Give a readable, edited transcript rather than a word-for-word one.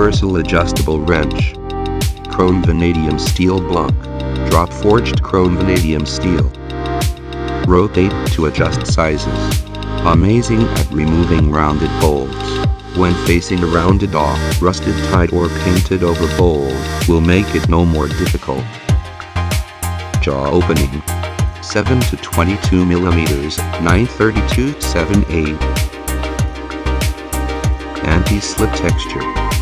Universal Adjustable Wrench. Chrome vanadium steel block. Drop forged chrome vanadium steel. Rotate to adjust sizes. Amazing at removing rounded bolts. When facing a rounded off, rusted tied or painted over bolt will make it no more difficult. Jaw opening 7 to 22 mm, 932/7/8. Anti-slip texture